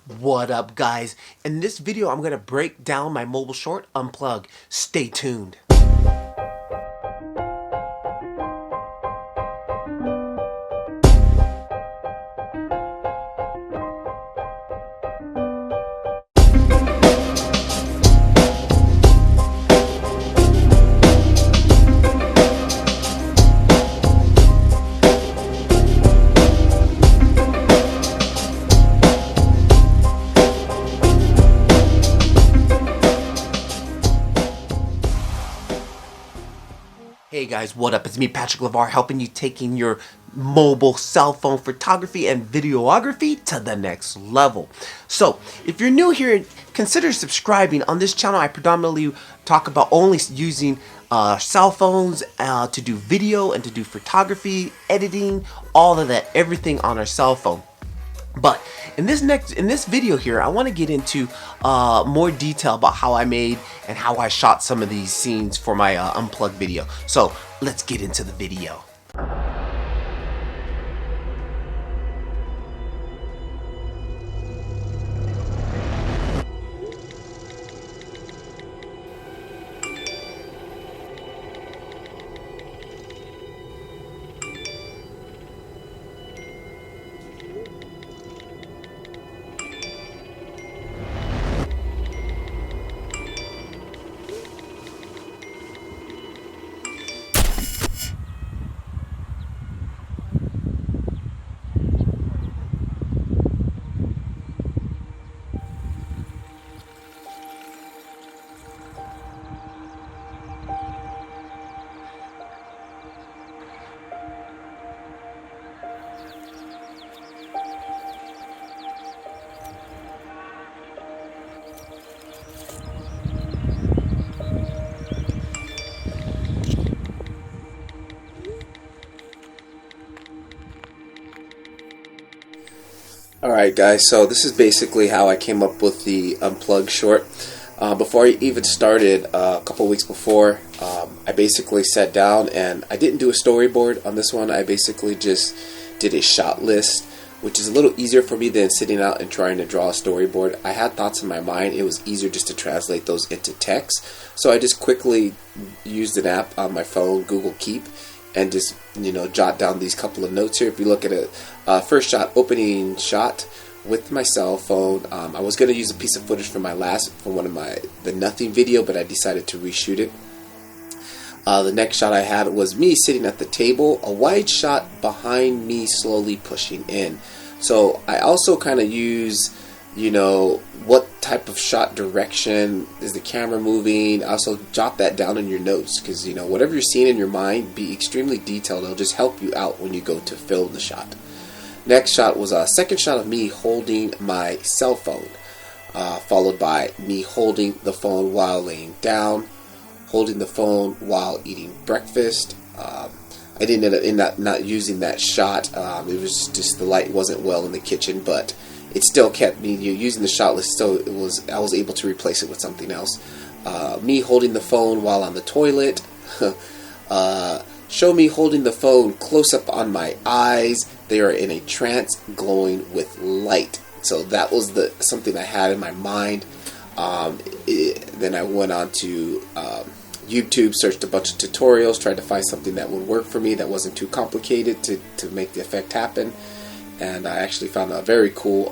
What up, guys? In this video, I'm going to break down my mobile short, Unplug. Stay tuned. Hey guys, what up? It's me, Patrick LeVar, helping you taking your mobile cell phone photography and videography to the next level. So, if you're new here, consider subscribing. On this channel, I predominantly talk about only using cell phones to do video and to do photography, editing, all of that, everything on our cell phone. But in this video here, I want to get into more detail about how I made and how I shot some of these scenes for my Unplugged video. So let's get into the video. Alright guys, so this is basically how I came up with the Unplugged short. Before I even started, a couple weeks before, I basically sat down and I didn't do a storyboard on this one. I basically just did a shot list, which is a little easier for me than sitting out and trying to draw a storyboard. I had thoughts in my mind. It was easier just to translate those into text. So I just quickly used an app on my phone, Google Keep, and just, jot down these couple of notes here. If you look at it, first shot, opening shot with my cell phone. I was going to use a piece of footage from one of the nothing video, but I decided to reshoot it. The next shot I had was me sitting at the table, a wide shot behind me slowly pushing in. So I also kind of use, what type of shot direction is the camera moving. Also jot that down in your notes because, whatever you're seeing in your mind, be extremely detailed. It'll just help you out when you go to film the shot. Next shot was a second shot of me holding my cell phone, followed by me holding the phone while laying down, holding the phone while eating breakfast. I didn't end up not using that shot. It was just the light wasn't well in the kitchen, but it still kept me using the shot list. So I was able to replace it with something else. Me holding the phone while on the toilet. Show me holding the phone close up on my eyes. They are in a trance, glowing with light. So that was something I had in my mind. Then I went on to YouTube, searched a bunch of tutorials, tried to find something that would work for me that wasn't too complicated to make the effect happen. And I actually found a very cool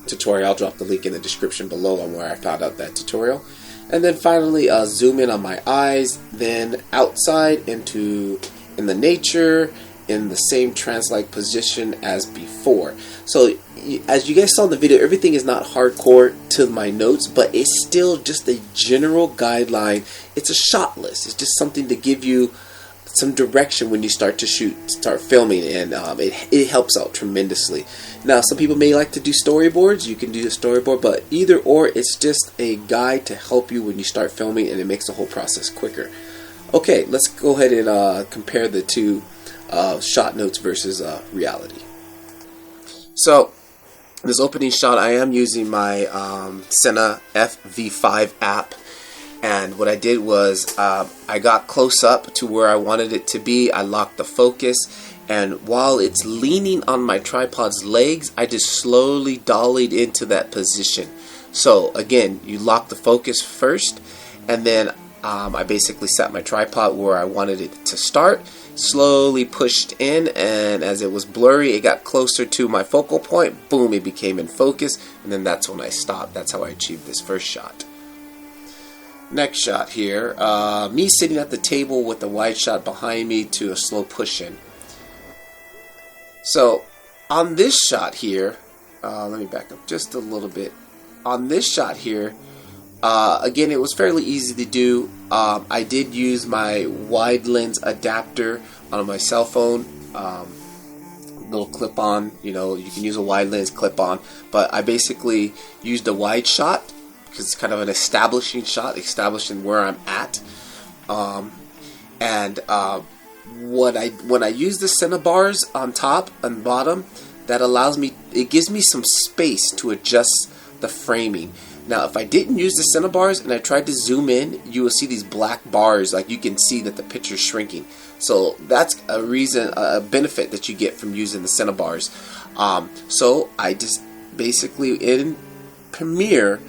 tutorial. I'll drop the link in the description below on where I found out that tutorial. And then finally zoom in on my eyes, then outside in the nature, in the same trance-like position as before. So as you guys saw in the video, everything is not hardcore to my notes, but it's still just a general guideline. It's a shot list. It's just something to give you some direction when you start filming, and it helps out tremendously. Now, some people may like to do storyboards. You can do a storyboard, but either or, it's just a guide to help you when you start filming, and it makes the whole process quicker. Okay, let's go ahead and compare the two shot notes versus reality. So, this opening shot, I am using my Cine FV5 app. And what I did was I got close up to where I wanted it to be. I locked the focus, and while it's leaning on my tripod's legs, I just slowly dollied into that position. So again, you lock the focus first, and then I basically set my tripod where I wanted it to start, slowly pushed in, and as it was blurry, it got closer to my focal point. Boom, it became in focus, and then that's when I stopped. That's how I achieved this first shot. Next shot here, me sitting at the table with the wide shot behind me to a slow push in. So on this shot here, let me back up just a little bit. On this shot here, again, it was fairly easy to do. I did use my wide lens adapter on my cell phone, little clip-on. You know, you can use a wide lens clip-on, but I basically used a wide shot because it's kind of an establishing shot, establishing where I'm at. When I use the cinebars on top and bottom, that allows me, it gives me some space to adjust the framing. Now, if I didn't use the cinebars and I tried to zoom in, you will see these black bars, like you can see that the picture's shrinking. So that's a reason, a benefit that you get from using the cinebars. So I just basically in Premiere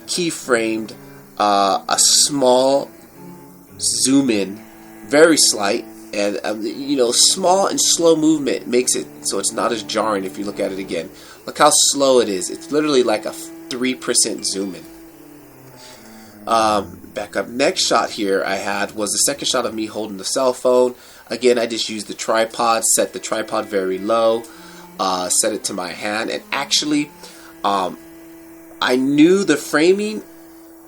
keyframed a small zoom in, very slight, and you know, small and slow movement makes it so it's not as jarring if you look at it again. Look how slow it is. It's literally like a 3% zoom in. Back up. Next shot here I had was the second shot of me holding the cell phone. Again, I just used the tripod, set the tripod very low, set it to my hand, and actually I knew the framing,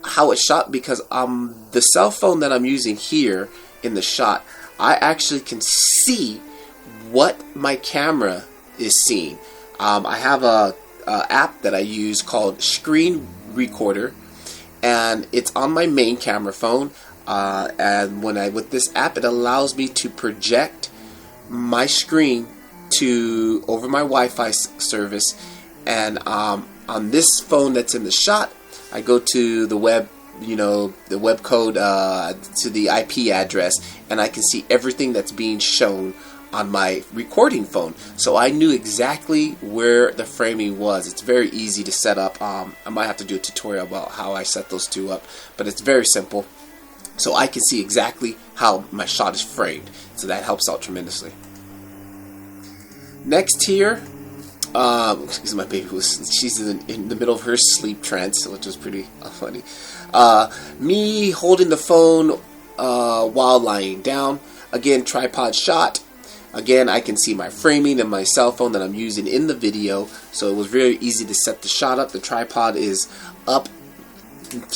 how it shot, because the cell phone that I'm using here in the shot, I actually can see what my camera is seeing. I have a app that I use called Screen Recorder, and it's on my main camera phone. And with this app, it allows me to project my screen over my Wi-Fi service. And on this phone that's in the shot, I go to the web, the web code to the IP address, and I can see everything that's being shown on my recording phone. So I knew exactly where the framing was. It's very easy to set up. I might have to do a tutorial about how I set those two up, but it's very simple. So I can see exactly how my shot is framed. So that helps out tremendously. Next here, because my baby she's in the middle of her sleep trance, which was pretty funny. Me holding the phone while lying down. Again, tripod shot. Again, I can see my framing and my cell phone that I'm using in the video, so it was very easy to set the shot up. The tripod is up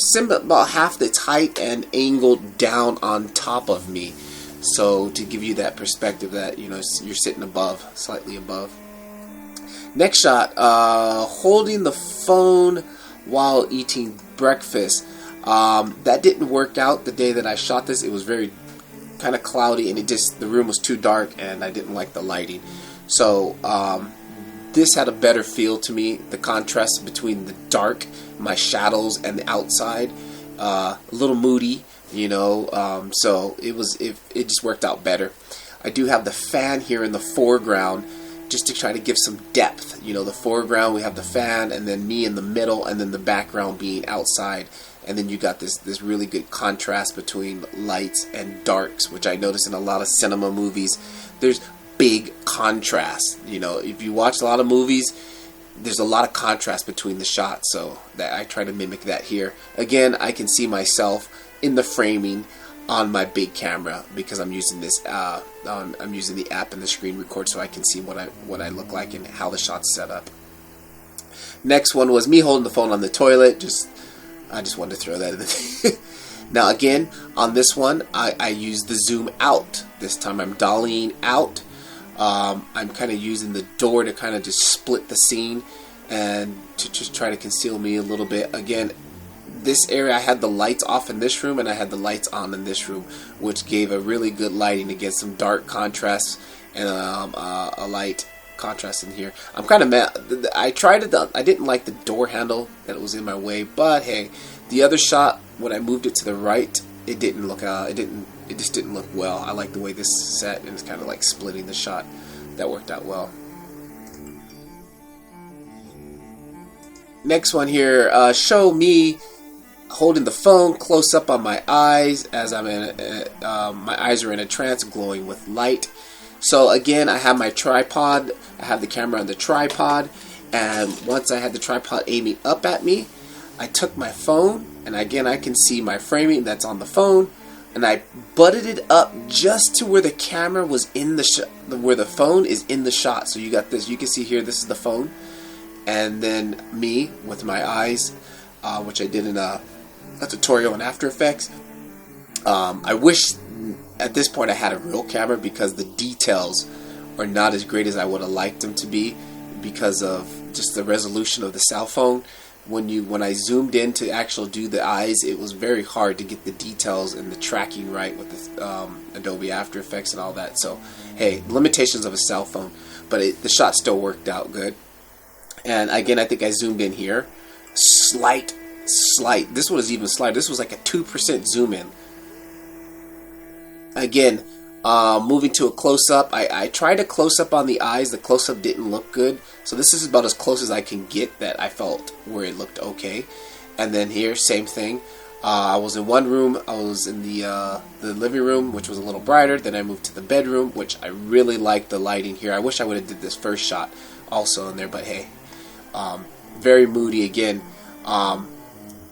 about half its height and angled down on top of me, so to give you that perspective that you're sitting above, slightly above. Next shot, holding the phone while eating breakfast. That didn't work out the day that I shot this. It was very kind of cloudy, and the room was too dark, and I didn't like the lighting. So this had a better feel to me. The contrast between the dark, my shadows, and the outside, a little moody, so it just worked out better. I do have the fan here in the foreground, just to try to give some depth. The foreground, we have the fan, and then me in the middle, and then the background being outside. And then you got this really good contrast between lights and darks, which I notice in a lot of cinema movies. There's big contrast. If you watch a lot of movies, there's a lot of contrast between the shots. So that I try to mimic that here. Again, I can see myself in the framing on my big camera because I'm using this. I'm using the app and the screen record, so I can see what I look like and how the shot's set up. Next one was me holding the phone on the toilet. I just wanted to throw that in the Now again, on this one, I use the zoom out. This time I'm dollying out. I'm kind of using the door to kind of just split the scene and to just try to conceal me a little bit. Again, this area, I had the lights off in this room and I had the lights on in this room, which gave a really good lighting against some dark contrasts and a light contrast in here. I'm kind of mad. I tried it. I didn't like the door handle that was in my way, but hey, the other shot when I moved it to the right, it didn't look. It just didn't look well. I like the way this is set, and it's kind of like splitting the shot. that worked out well. Next one here, show me holding the phone close up on my eyes as I'm in my eyes are in a trance, glowing with light. So again, I have my tripod. I have the camera on the tripod, and once I had the tripod aiming up at me, I took my phone, and again I can see my framing that's on the phone, and I butted it up just to where the camera was in the where the phone is in the shot. So you got this. You can see here. This is the phone, and then me with my eyes, which I did in a tutorial in After Effects. I wish at this point I had a real camera, because the details are not as great as I would have liked them to be because of just the resolution of the cell phone. When I zoomed in to actually do the eyes, it was very hard to get the details and the tracking right with the Adobe After Effects and all that. So hey, limitations of a cell phone, but the shot still worked out good. And again, I think I zoomed in here, slight. This one was even slight. This was like a 2% zoom in. Again, moving to a close-up. I tried a close-up on the eyes. The close-up didn't look good. So this is about as close as I can get that I felt where it looked okay. And then here, same thing. I was in one room. I was in the living room, which was a little brighter. Then I moved to the bedroom, which I really liked the lighting here. I wish I would have did this first shot also in there, but hey, very moody again.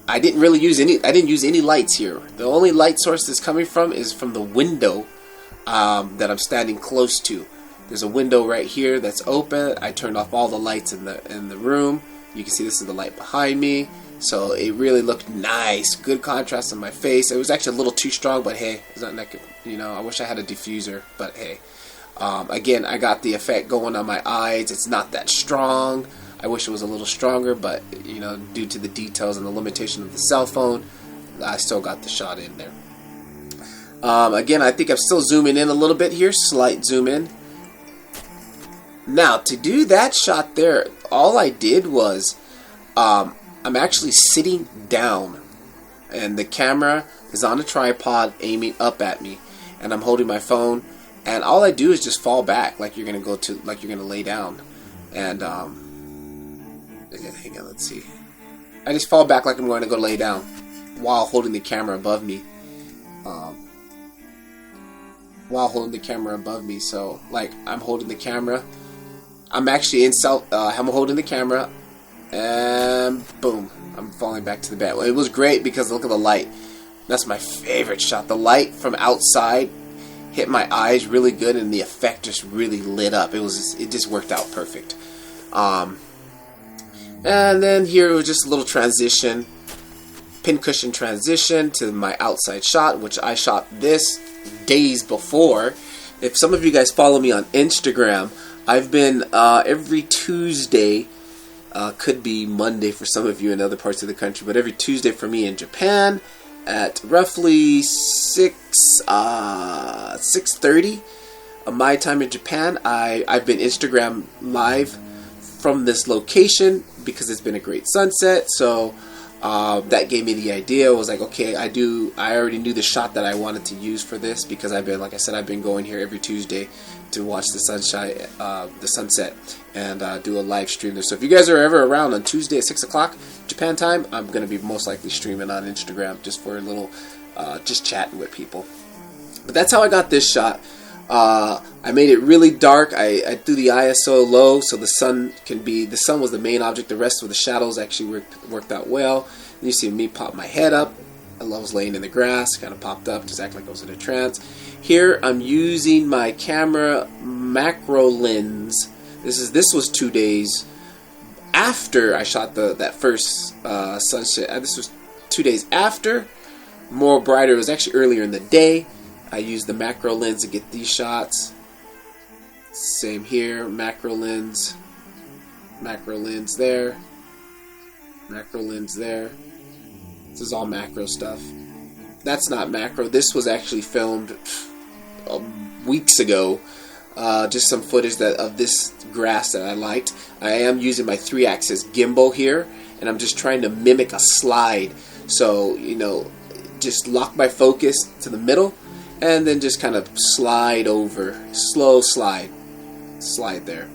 I didn't really use any. I didn't use any lights here. The only light source that's coming from is from the window that I'm standing close to. There's a window right here that's open. I turned off all the lights in the room. You can see this is the light behind me. So it really looked nice. Good contrast on my face. It was actually a little too strong, but hey, it's not like, you know, I wish I had a diffuser, but hey. Again, I got the effect going on my eyes. It's not that strong. I wish it was a little stronger, but you know, due to the details and the limitation of the cell phone, I still got the shot in there. Again, I think I'm still zooming in a little bit here. Slight zoom in. Now, to do that shot there, all I did was I'm actually sitting down, and the camera is on a tripod aiming up at me, and I'm holding my phone, and all I do is just fall back like you're gonna lay down, and hang on, let's see. I just fall back like I'm going to go lay down while holding the camera above me. So like I'm holding the camera. I'm actually I'm holding the camera, and boom, I'm falling back to the bed. Well, it was great because look at the light. That's my favorite shot. The light from outside hit my eyes really good, and the effect just really lit up. It just worked out perfect. And then here it was just a little transition, pincushion transition to my outside shot, which I shot this days before. If some of you guys follow me on Instagram, I've been every Tuesday, could be Monday for some of you in other parts of the country, but every Tuesday for me in Japan at roughly 6:30 my time in Japan. I've been Instagram live from this location because it's been a great sunset. So that gave me the idea. I was like, okay, I already knew the shot that I wanted to use for this because I've been going here every Tuesday to watch the sunset, and do a live stream there. So if you guys are ever around on Tuesday at 6 o'clock Japan time, I'm going to be most likely streaming on Instagram just for a little, just chatting with people. But that's how I got this shot. I made it really dark. I threw the ISO low so the sun was the main object. The rest of the shadows actually worked out well. And you see me pop my head up. I was laying in the grass, kind of popped up, just acting like I was in a trance. Here I'm using my camera macro lens. This was 2 days after I shot that first sunset. This was 2 days after, more brighter. It was actually earlier in the day. I used the macro lens to get these shots. Same here, macro lens there, macro lens there. This is all macro stuff. That's not macro. This was actually filmed weeks ago. Just some footage of this grass that I liked. I am using my 3-axis gimbal here, and I'm just trying to mimic a slide. So, you know, just lock my focus to the middle, and then just kind of slide over, slow slide. slide there.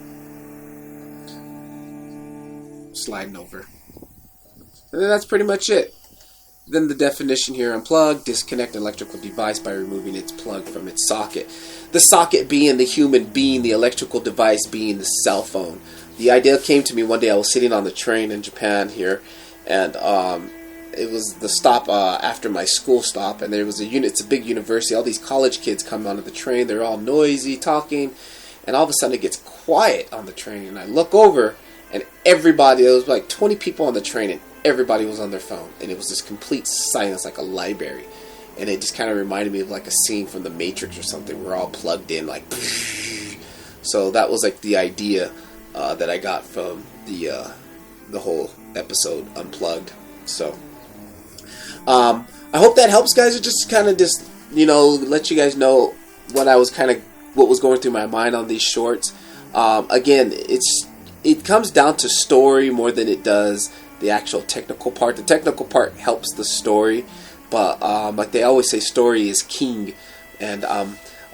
Sliding over. And then that's pretty much it. Then the definition here: unplug, disconnect an electrical device by removing its plug from its socket. The socket being the human being, the electrical device being the cell phone. The idea came to me one day. I was sitting on the train in Japan here, and it was the stop after my school stop, and there was it's a big university. All these college kids come onto the train. They're all noisy, talking, and all of a sudden it gets quiet on the train. And I look over, and everybody, there was like 20 people on the train, and everybody was on their phone, and it was this complete silence, like a library. And it just kind of reminded me of like a scene from The Matrix or something. We're all plugged in, like. So that was like the idea that I got from the whole episode, Unplugged. So I hope that helps, guys. It just kind of let you guys know what was going through my mind on these shorts. Again, it comes down to story more than it does the actual technical part. The technical part helps the story, but like they always say, story is king. And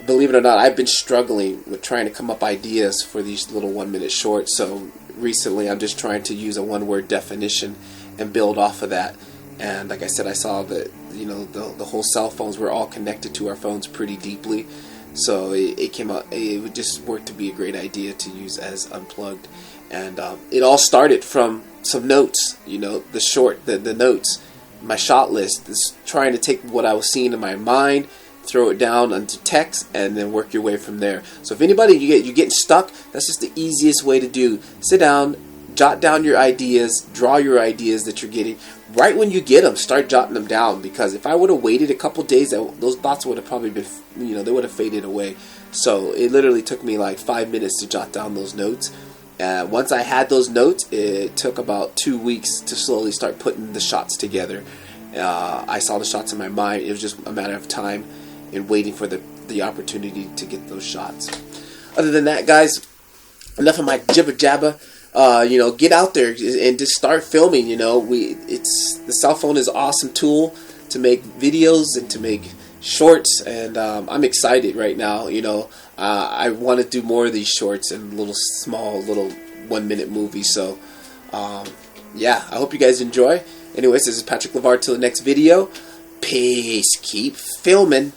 believe it or not, I've been struggling with trying to come up ideas for these little 1-minute shorts. So recently I'm just trying to use a one-word definition and build off of that. And like I said, I saw that the whole cell phones, we're all connected to our phones pretty deeply. So it came out, it would just work to be a great idea to use as Unplugged. And it all started from some notes, the notes, my shot list, is trying to take what I was seeing in my mind, throw it down onto text, and then work your way from there. So if anybody, you're getting stuck, that's just the easiest way to do. Sit down, jot down your ideas, draw your ideas that you're getting. Right when you get them, start jotting them down, because if I would have waited a couple days, those thoughts would have probably been, they would have faded away. So it literally took me like 5 minutes to jot down those notes. Once I had those notes, it took about 2 weeks to slowly start putting the shots together. I saw the shots in my mind. It was just a matter of time and waiting for the opportunity to get those shots. Other than that, guys, enough of my jibber jabber. Get out there and just start filming. The cell phone is an awesome tool to make videos and to make shorts, and I'm excited right now. I want to do more of these shorts and small 1-minute movies. So I hope you guys enjoy. Anyways, this is Patrick LeVar. Till the next video, peace. Keep filming.